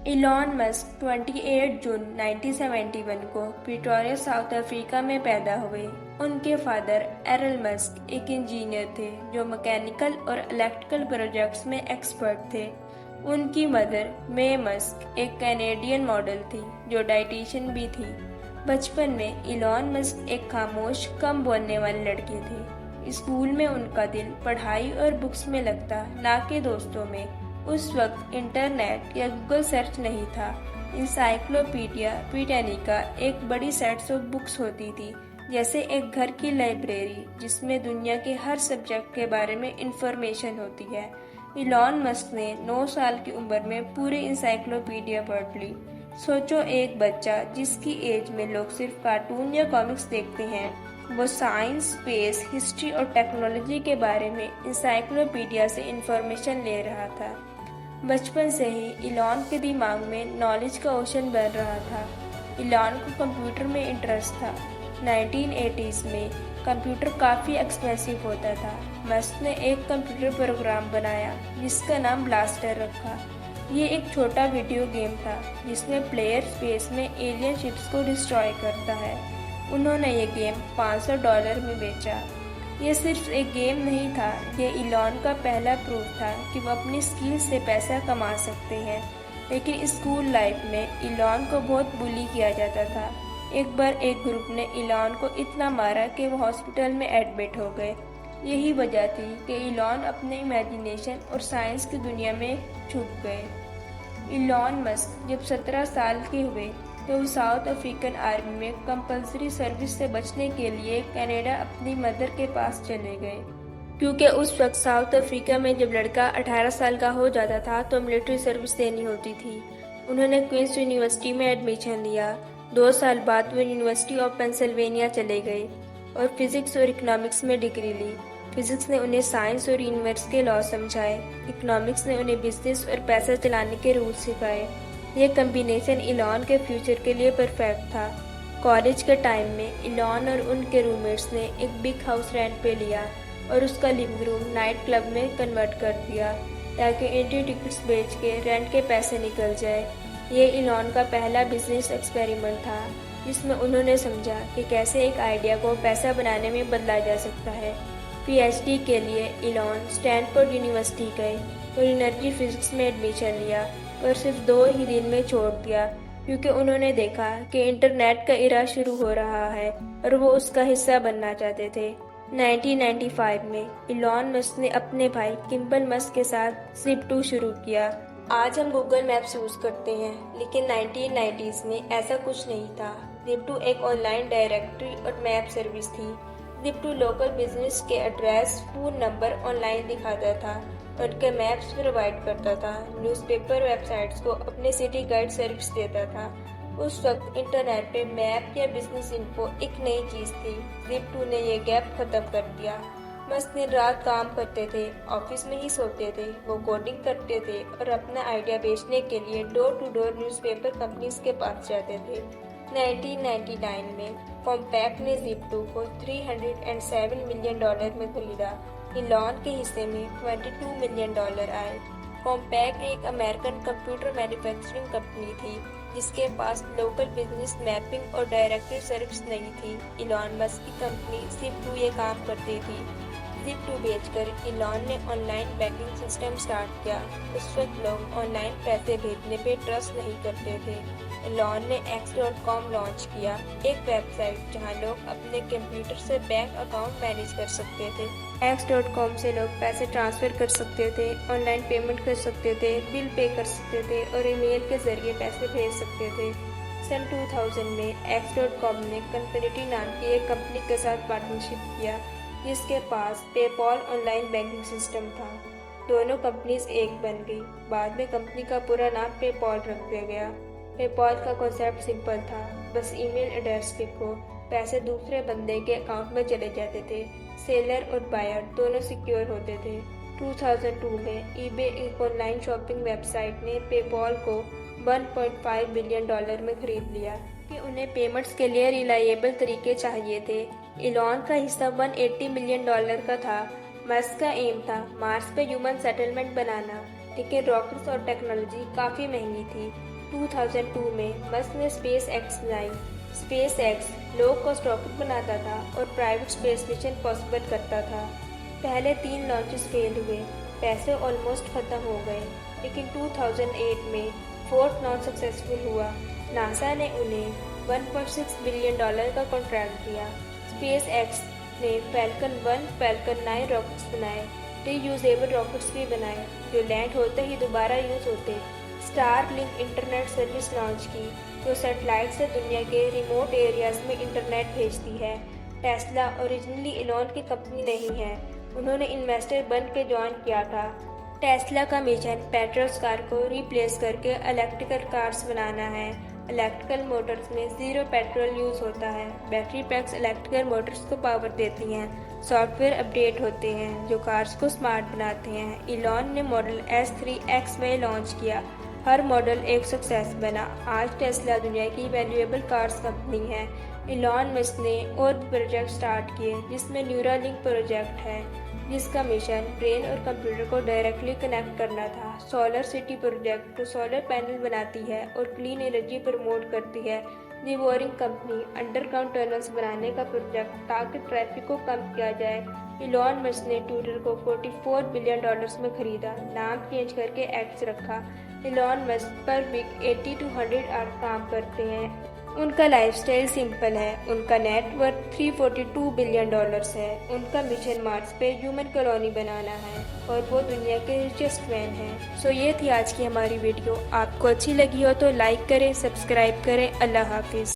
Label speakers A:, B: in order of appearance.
A: Elon Musk 28 जून 1971 को Pretoria, south Africa में पैदा हुए। उनके फादर एरल मस्क एक इंजीनियर थे जो मैकेनिकल और इलेक्ट्रिकल प्रोजेक्ट्स में एक्सपर्ट थे। उनकी मदर मे मस्क एक कैनेडियन मॉडल थी जो डाइटिशियन भी थी। बचपन में इलॉन मस्क एक खामोश, कम बोलने वाले लड़के थे। स्कूल में उनका दिल पढ़ाई और बुक्स में लगता, ना कि दोस्तों में। उस वक्त इंटरनेट या गूगल सर्च नहीं था। इंसाइक्लोपीडिया ब्रिटानिका एक बड़ी सेट्स ऑफ बुक्स होती थी, जैसे एक घर की लाइब्रेरी जिसमें दुनिया के हर सब्जेक्ट के बारे में इंफॉर्मेशन होती है। इलॉन मस्क ने 9 साल की उम्र में पूरी इंसाइक्लोपीडिया पढ़ ली। सोचो, एक बच्चा जिसकी एज में लोग सिर्फ कार्टून या कॉमिक्स देखते हैं, वो साइंस, स्पेस, हिस्ट्री और टेक्नोलॉजी के बारे में इंसाइक्लोपीडिया से इंफॉर्मेशन ले रहा था। बचपन से ही इलॉन के दिमाग में नॉलेज का ओशन बन रहा था। इलॉन को कंप्यूटर में इंटरेस्ट था। 1980s में कंप्यूटर काफ़ी एक्सपेंसिव होता था। मस्क ने एक कंप्यूटर प्रोग्राम बनाया जिसका नाम ब्लास्टर रखा। ये एक छोटा वीडियो गेम था जिसमें प्लेयर स्पेस में एलियन शिप्स को डिस्ट्रॉय करता है। उन्होंने ये गेम $500 में बेचा। ये सिर्फ एक गेम नहीं था, ये इलॉन का पहला प्रूफ था कि वो अपनी स्किल से पैसा कमा सकते हैं। लेकिन स्कूल लाइफ में इलॉन को बहुत बुली किया जाता था। एक बार एक ग्रुप ने इलॉन को इतना मारा कि वो हॉस्पिटल में एडमिट हो गए। यही वजह थी कि इलॉन अपने इमेजिनेशन और साइंस की दुनिया में छुप गए। इलॉन मस्क जब 17 साल के हुए तो वो साउथ अफ्रीकन आर्मी में कंपलसरी सर्विस से बचने के लिए कनाडा अपनी मदर के पास चले गए, क्योंकि उस वक्त साउथ अफ्रीका में जब लड़का 18 साल का हो जाता था तो मिलिट्री सर्विस देनी होती थी। उन्होंने क्वींस यूनिवर्सिटी में एडमिशन लिया। 2 साल बाद वो यूनिवर्सिटी ऑफ पेंसिल्वेनिया चले गए और फिजिक्स और इकोनॉमिक्स में डिग्री ली। फिजिक्स ने उन्हें साइंस और यूनिवर्स के लॉ समझाए। इकोनॉमिक्स ने उन्हें बिजनेस और पैसा चलाने के रूल सिखाए। ये कम्बिनेशन इलॉन के फ्यूचर के लिए परफेक्ट था। कॉलेज के टाइम में इलॉन और उनके रूममेट्स ने एक बिग हाउस रेंट पे लिया और उसका लिविंग रूम नाइट क्लब में कन्वर्ट कर दिया ताकि एंट्री टिकट्स बेच के रेंट के पैसे निकल जाए। ये इलॉन का पहला बिजनेस एक्सपेरिमेंट था जिसमें उन्होंने समझा कि कैसे एक आइडिया को पैसा बनाने में बदला जा सकता है। पीएचडी के लिए इलॉन स्टैनफोर्ड यूनिवर्सिटी गए और एनर्जी फिजिक्स में एडमिशन लिया, पर सिर्फ 2 ही दिन में छोड़ दिया क्योंकि उन्होंने देखा कि इंटरनेट का इरा शुरू हो रहा है और वो उसका हिस्सा बनना चाहते थे। 1995 में इलॉन मस्क ने अपने भाई किम्बल मस्क के साथ Zip2 शुरू किया। आज हम गूगल मैप्स यूज़ करते हैं, लेकिन 1990s में ऐसा कुछ नहीं था। Zip2 एक ऑनलाइन डायरेक्टरी और मैप सर्विस थी। Zip2 लोकल बिजनेस के एड्रेस, फोन नंबर ऑनलाइन दिखाता था और उनके मैप्स प्रोवाइड करता था। न्यूज़पेपर वेबसाइट्स को अपने सिटी गाइड सर्विस देता था। उस वक्त इंटरनेट पे मैप या बिजनेस इन्फो एक नई चीज़ थी। Zip2 ने ये गैप खत्म कर दिया। मस्त दिन रात काम करते थे, ऑफिस में ही सोते थे। वो कोडिंग करते थे और अपना आइडिया बेचने के लिए door to door newspaper companies के पास जाते थे। 1999 में कॉम्पैक्ट ने Zip2 को $307 मिलियन में खरीदा। इलॉन के हिस्से में $22 मिलियन आए। कॉम्पैक्ट एक अमेरिकन कंप्यूटर मैन्युफैक्चरिंग कंपनी थी जिसके पास लोकल बिजनेस मैपिंग और डायरेक्टरी सर्विस नहीं थी। इलॉन मस्क की कंपनी Zip2 ये काम करती थी। Zip2 बेचकर इलॉन ने ऑनलाइन बैंकिंग सिस्टम स्टार्ट किया। उस वक्त लोग ऑनलाइन पैसे भेजने पे ट्रस्ट नहीं करते थे। इलॉन ने X.com लॉन्च किया, एक वेबसाइट जहां लोग अपने कंप्यूटर से बैंक अकाउंट मैनेज कर सकते थे। X.com से लोग पैसे ट्रांसफ़र कर सकते थे, ऑनलाइन पेमेंट कर सकते थे, बिल पे कर सकते थे और ईमेल के जरिए पैसे भेज सकते थे। सन 2000 में X.com ने कन्फिनिटी नाम की एक कंपनी के साथ पार्टनरशिप किया जिसके पास पेपॉल ऑनलाइन बैंकिंग सिस्टम था। दोनों कंपनीज एक बन गई। बाद में कंपनी का पूरा नाम पेपॉल रख दिया गया। पेपॉल का कॉन्सेप्ट सिंपल था, बस ईमेल एड्रेस लिखो, पैसे दूसरे बंदे के अकाउंट में चले जाते थे। सेलर और बायर दोनों सिक्योर होते थे। 2002 में ईबे एक ऑनलाइन शॉपिंग वेबसाइट ने पेपॉल को $1.5 बिलियन में खरीद लिया कि उन्हें पेमेंट्स के लिए रिलायबल तरीके चाहिए थे। इलॉन का हिस्सा $180 मिलियन का था। मस्क का एम था मार्स पे ह्यूमन सेटलमेंट बनाना, लेकिन रॉकेट्स और टेक्नोलॉजी काफ़ी महंगी थी। 2002 में मस्क ने स्पेस एक्स बनाई। Space x low cost rocket बनाता था और प्राइवेट स्पेस मिशन पॉसिबल करता था। पहले 3 लॉन्चेस फेल हुए, पैसे ऑलमोस्ट खत्म हो गए, लेकिन 2008 में फोर्थ लॉन्च सक्सेसफुल हुआ। नासा ने उन्हें $1.6 बिलियन का कॉन्ट्रैक्ट दिया। स्पेस एक्स ने फैल्कन 1, फैल्कन 9 रॉकेट्स बनाए। रीयूजेबल रॉकेट्स भी बनाए जो लैंड होते ही दोबारा यूज होते। स्टारलिंक इंटरनेट सर्विस लॉन्च की जो सैटेलाइट से दुनिया के रिमोट एरियाज में इंटरनेट भेजती है। टेस्ला ओरिजिनली इलॉन की कंपनी नहीं है, उन्होंने इन्वेस्टर बन के ज्वाइन किया था। टेस्ला का मिशन पेट्रोल कार को रिप्लेस करके इलेक्ट्रिकल कार्स बनाना है। इलेक्ट्रिकल मोटर्स में ज़ीरो पेट्रोल यूज़ होता है। बैटरी पैक्स इलेक्ट्रिकल मोटर्स को पावर देती हैं। सॉफ्टवेयर अपडेट होते हैं जो कार्स को स्मार्ट बनाते हैं। इलॉन ने मॉडल S3 X में लॉन्च किया। हर मॉडल एक सक्सेस बना। आज टेस्ला दुनिया की वैल्यूएबल कार्स कंपनी है। इलॉन मस्क ने और भी प्रोजेक्ट स्टार्ट किए जिसमें न्यूरालिंक प्रोजेक्ट है जिसका मिशन ब्रेन और कंप्यूटर को डायरेक्टली कनेक्ट करना था। सोलर सिटी प्रोजेक्ट जो सोलर पैनल बनाती है और क्लीन एनर्जी प्रमोट करती है। दी बोरिंग कंपनी अंडरग्राउंड टनल्स बनाने का प्रोजेक्ट ताकि ट्रैफिक को कम किया जाए। इलॉन मस्क ने ट्विटर को $44 बिलियन में खरीदा, नाम चेंज करके एक्स रखा। इलॉन मस्क पर वीक 80 to 100 आवर काम करते हैं। उनका लाइफस्टाइल सिंपल है। उनका नेटवर्थ $342 बिलियन है। उनका मिशन मार्स पे ह्यूमन कॉलोनी बनाना है और वो दुनिया के रिचेस्ट मैन हैं। सो ये थी आज की हमारी वीडियो। आपको अच्छी लगी हो तो लाइक करें, सब्सक्राइब करें। अल्लाह हाफिज़।